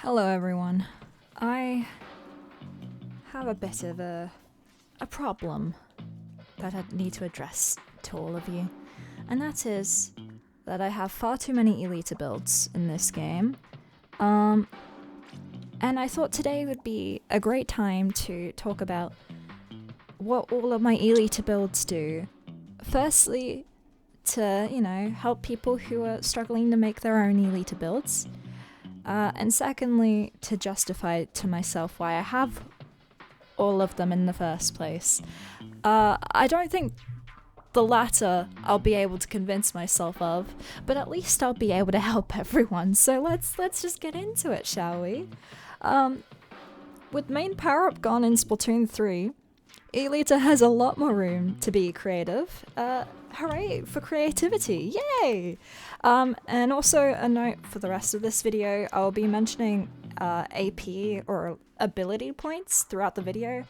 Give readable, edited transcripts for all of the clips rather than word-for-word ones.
Hello everyone. I have a bit of a problem that I need to address to all of you, and that is that I have far too many Elita builds in this game, and I thought today would be a great time to talk about what all of my Elita builds do. Firstly, to, help people who are struggling to make their own Elita builds. And secondly, to justify to myself why I have all of them in the first place. I don't think the latter I'll be able to convince myself of, but at least I'll be able to help everyone. So let's just get into it, shall we? With main power-up gone in Splatoon 3, Elita has a lot more room to be creative. Hooray for creativity, yay! And also a note for the rest of this video, I'll be mentioning AP or ability points throughout the video.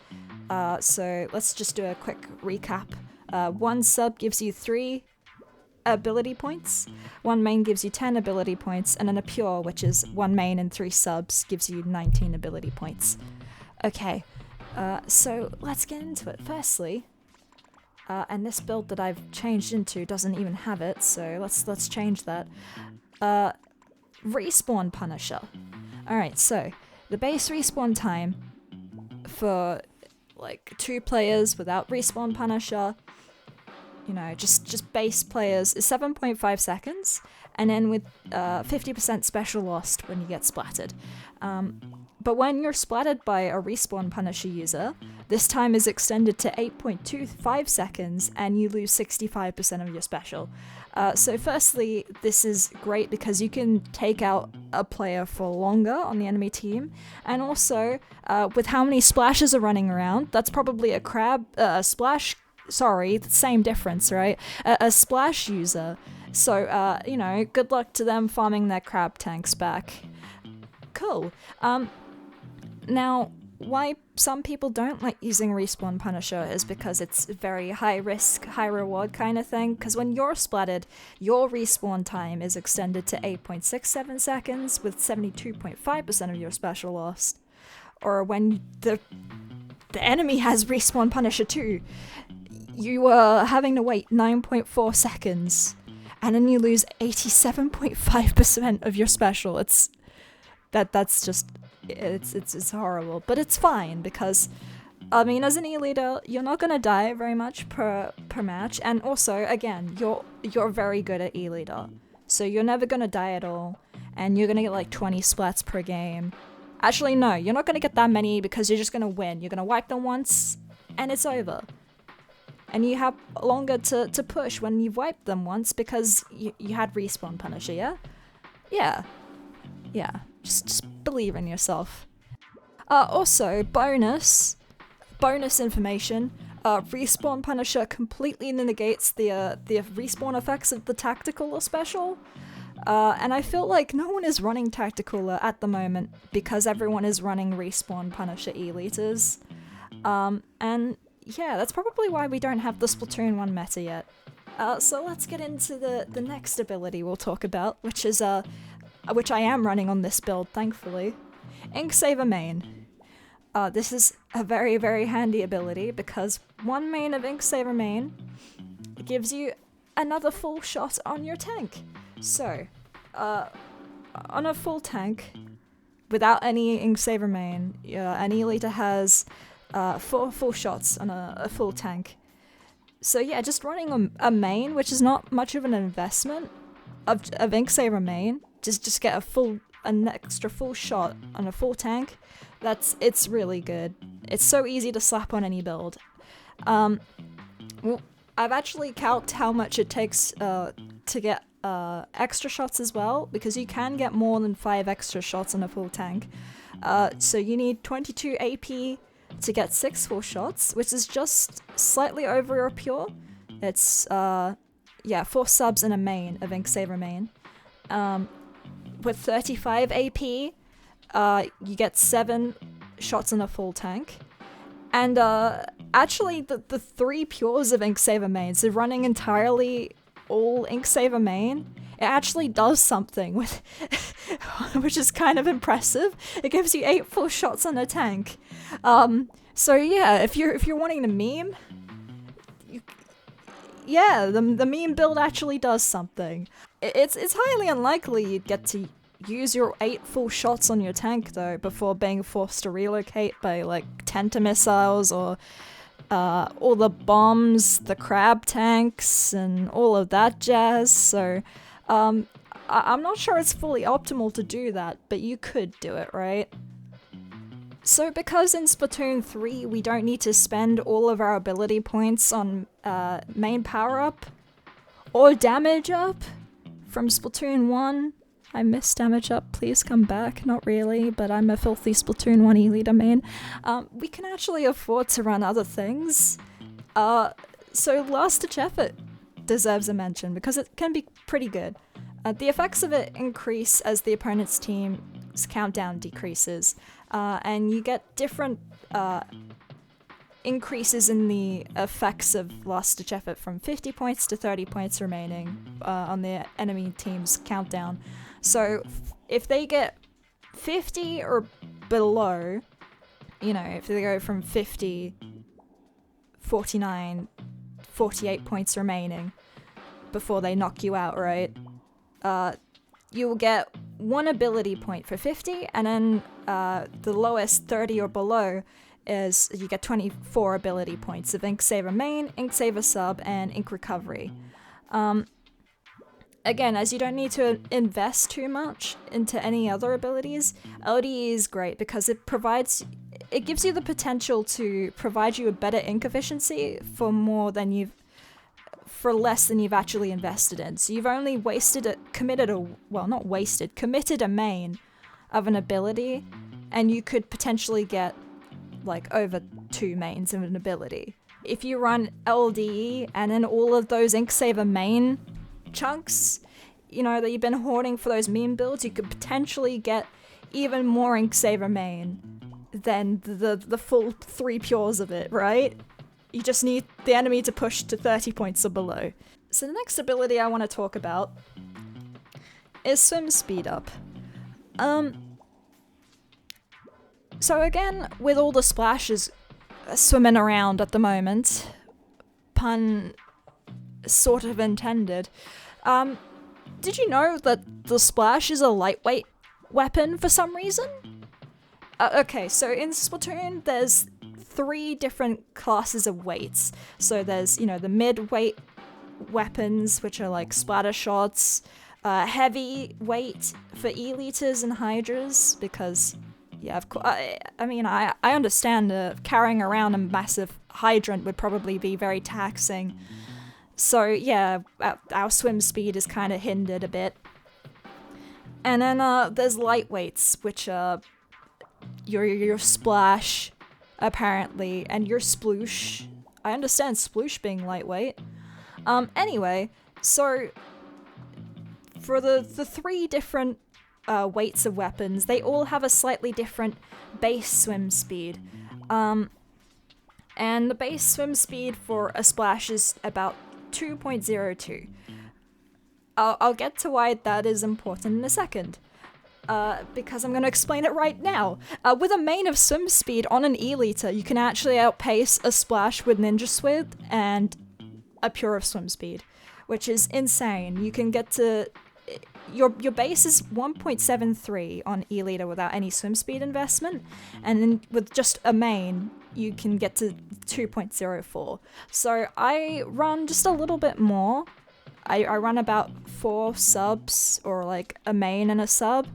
So let's just do a quick recap. One sub gives you 3 ability points, one main gives you 10 ability points, and then a pure, which is 1 main and 3 subs, gives you 19 ability points. Okay. So let's get into it. Firstly, and this build that I've changed into doesn't even have it, so let's change that. Respawn Punisher. Alright, so the base respawn time for like 2 players without Respawn Punisher, just base players, is 7.5 seconds, and then with 50% special lost when you get splattered. But when you're splattered by a Respawn Punisher user, this time is extended to 8.25 seconds and you lose 65% of your special. So firstly, this is great because you can take out a player for longer on the enemy team, and also with how many splashes are running around, that's probably a splash, sorry, same difference, right? A splash user. So, good luck to them farming their crab tanks back. Cool. Now, why some people don't like using Respawn Punisher is because it's very high risk, high reward kind of thing, because when you're splattered, your respawn time is extended to 8.67 seconds with 72.5% of your special lost. Or when the enemy has Respawn Punisher too, you are having to wait 9.4 seconds, and then you lose 87.5% of your special. It's horrible, but it's fine because, as an E-leader, you're not gonna die very much per match, and also, again, you're very good at E-leader, so you're never gonna die at all, and you're gonna get like 20 splats per game. Actually, no, you're not gonna get that many because you're just gonna win. You're gonna wipe them once, and it's over. And you have longer to push when you've wiped them once because you had Respawn Punisher, yeah? Yeah. Just believe in yourself. Also, bonus information, Respawn Punisher completely negates the respawn effects of the Tactical special. And I feel like no one is running Tactical at the moment because everyone is running Respawn Punisher Elitas. And yeah, that's probably why we don't have the Splatoon 1 meta yet. So let's get into the next ability we'll talk about, which is which I am running on this build, thankfully. Inksaver main. This is a very, very handy ability because 1 main of Inksaver main gives you another full shot on your tank. So, on a full tank, without any Inksaver main, an Elita has 4 full shots on a full tank. So yeah, just running a main, which is not much of an investment of Inksaver main, just get an extra full shot on a full tank. It's really good. It's so easy to slap on any build. Well, I've actually calced how much it takes to get extra shots as well, because you can get more than 5 extra shots on a full tank. So you need 22 AP to get 6 full shots, which is just slightly over a pure. It's 4 subs and a main of Inksaver main. With 35 AP, you get 7 shots on a full tank. And actually, the 3 pures of Inksaver main, so running entirely all Inksaver main, it actually does something with, which is kind of impressive. It gives you 8 full shots on a tank. So yeah, if you're wanting to meme, yeah, the meme build actually does something. It's highly unlikely you'd get to use your 8 full shots on your tank though before being forced to relocate by like Tenta missiles or all the bombs, the crab tanks, and all of that jazz. So I'm not sure it's fully optimal to do that, but you could do it, right? So because in Splatoon 3 we don't need to spend all of our ability points on main power up or damage up from Splatoon 1, I miss damage up, please come back. Not really, but I'm a filthy Splatoon 1 E-Leader main. We can actually afford to run other things. So Last Ditch Effort deserves a mention because it can be pretty good. The effects of it increase as the opponent's team's countdown decreases, and you get different increases in the effects of Last Ditch Effort from 50 points to 30 points remaining on the enemy team's countdown. So if they get 50 or below, you know, if they go from 50, 49, 48 points remaining before they knock you out, right? You will get 1 ability point for 50, and then the lowest 30 or below is you get 24 ability points of Ink Saver Main, Ink Saver Sub, and Ink Recovery. Again, as you don't need to invest too much into any other abilities, LDE is great because it gives you the potential to provide you a better ink efficiency for less than you've actually invested in. So you've only committed a main of an ability, and you could potentially get like over 2 mains of an ability. If you run LDE and then all of those Ink Saver main chunks, you know, that you've been hoarding for those meme builds, you could potentially get even more Ink Saver main than the full 3 pures of it, right? You just need the enemy to push to 30 points or below. So the next ability I want to talk about is Swim Speed Up. So again, with all the splashes swimming around at the moment, pun sort of intended, did you know that the splash is a lightweight weapon for some reason? Okay, so in Splatoon, there's 3 different classes of weights. So there's, you know, the mid-weight weapons, which are like splatter shots, heavy weight for E-liters and hydras, because, yeah, of course, I mean, I understand carrying around a massive hydrant would probably be very taxing. So yeah, our swim speed is kind of hindered a bit. And then there's lightweights, which are your splash, apparently, and your sploosh. I understand sploosh being lightweight. Anyway, so for the 3 different weights of weapons, they all have a slightly different base swim speed. And the base swim speed for a splash is about 2.02. I'll get to why that is important in a second. Because I'm going to explain it right now. With a main of swim speed on an E-liter, you can actually outpace a splash with Ninja Squid and a pure of swim speed, which is insane. You can get to... Your base is 1.73 on E-liter without any swim speed investment, and then with just a main, you can get to 2.04. So I run just a little bit more. I run about 4 subs, or like a main and a sub,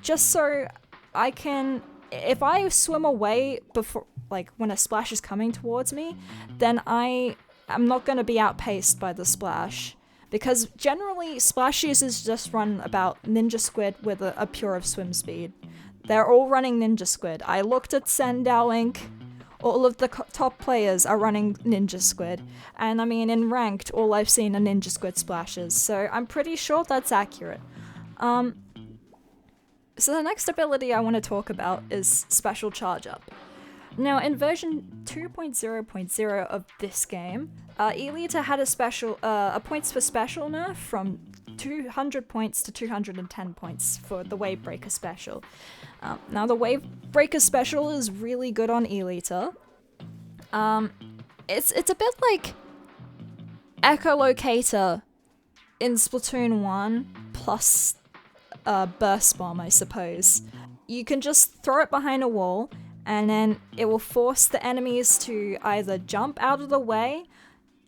just so I can, if I swim away before, like when a splash is coming towards me, then I'm not going to be outpaced by the splash. Because generally, splash users just run about Ninja Squid with a pure of swim speed. They're all running Ninja Squid. I looked at Sendao Inc. All of the top players are running Ninja Squid. And I mean, in ranked, all I've seen are Ninja Squid splashes. So I'm pretty sure that's accurate. So the next ability I want to talk about is Special Charge Up. Now, in version 2.0.0 of this game, E-liter had a points for special nerf from 200 points to 210 points for the Wave Breaker special. Now the Wave Breaker special is really good on Elita. It's a bit like Echolocator in Splatoon 1 plus Burst Bomb, I suppose. You can just throw it behind a wall, and then it will force the enemies to either jump out of the way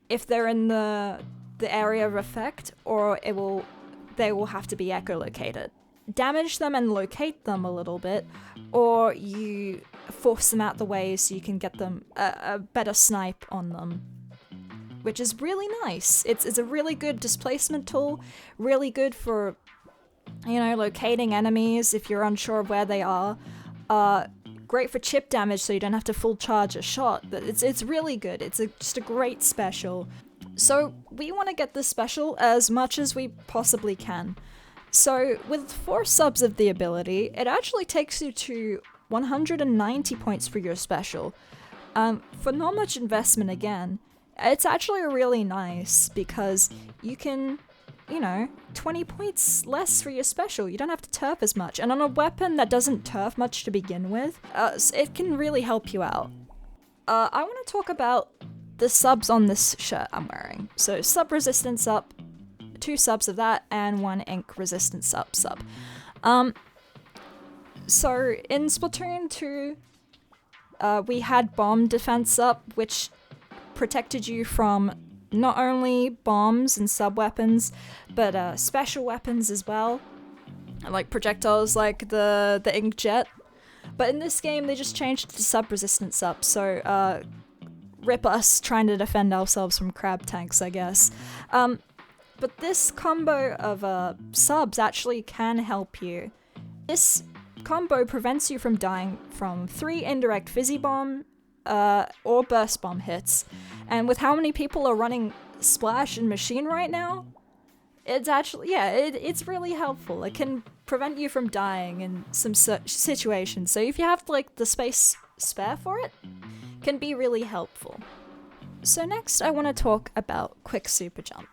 if they're in the area of effect, or they will have to be echolocated. Damage them and locate them a little bit, or you force them out the way so you can get them a better snipe on them, which is really nice. It's a really good displacement tool, really good for, you know, locating enemies if you're unsure of where they are. Great for chip damage so you don't have to full charge a shot. It's really good. It's just a great special. So we want to get this special as much as we possibly can. So with 4 subs of the ability, it actually takes you to 190 points for your special. For not much investment again, it's actually really nice because you can, you know, 20 points less for your special. You don't have to turf as much. And on a weapon that doesn't turf much to begin with, it can really help you out. I want to talk about the subs on this shirt I'm wearing. So sub resistance up, 2 subs of that, and 1 ink resistance sub. So in Splatoon 2, we had bomb defense up, which protected you from not only bombs and sub-weapons, but special weapons as well, like projectiles like the inkjet. But in this game, they just changed it to sub-resistance up, so rip us trying to defend ourselves from crab tanks, I guess. But this combo of subs actually can help you. This combo prevents you from dying from 3 indirect fizzy bomb or burst bomb hits. And with how many people are running Splash and Machine right now, it's actually, yeah, it's really helpful. It can prevent you from dying in some situations. So if you have like the space spare for it, can be really helpful. So next I want to talk about quick super jump.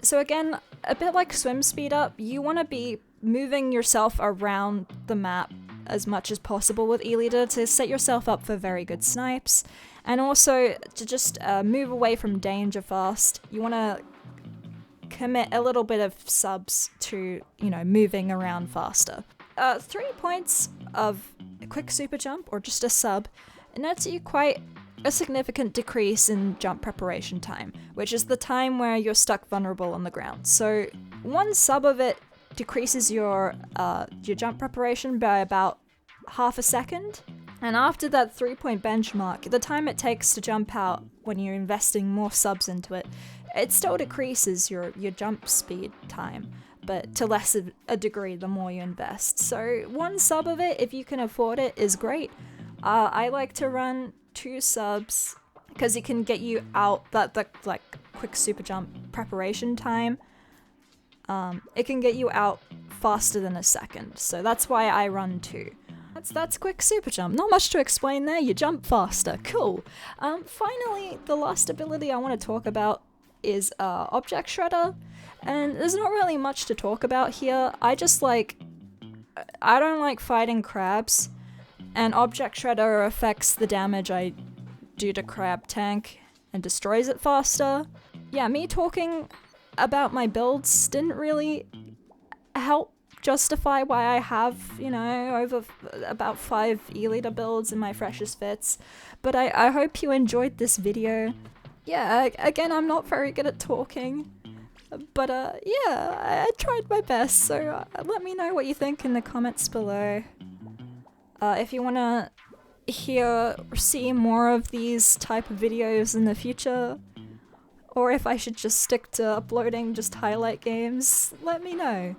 So again, a bit like swim speed up, you want to be moving yourself around the map as much as possible with E-Leader to set yourself up for very good snipes, and also to just move away from danger fast. You want to commit a little bit of subs to, you know, moving around faster. 3 points of a quick super jump, or just a sub, nets you quite a significant decrease in jump preparation time, which is the time where you're stuck vulnerable on the ground. So 1 sub of it decreases your jump preparation by about half a second. And after that 3-point benchmark, the time it takes to jump out when you're investing more subs into it, it still decreases your jump speed time, but to less of a degree the more you invest. So 1 sub of it, if you can afford it, is great. I like to run 2 subs because it can get you out that like quick super jump preparation time. It can get you out faster than a second, so that's why I run 2. That's quick super jump. Not much to explain there. You jump faster. Cool. Finally, the last ability I want to talk about is Object Shredder, and there's not really much to talk about here. I don't like fighting crabs, and Object Shredder affects the damage I do to crab tank and destroys it faster. Yeah, me talking about my builds didn't really help justify why I have, you know, over about 5 E-Leader builds in my freshest fits, but I hope you enjoyed this video. Yeah, again, I'm not very good at talking, but yeah, I tried my best, so let me know what you think in the comments below. If you want to see more of these type of videos in the future, or if I should just stick to uploading just highlight games, let me know.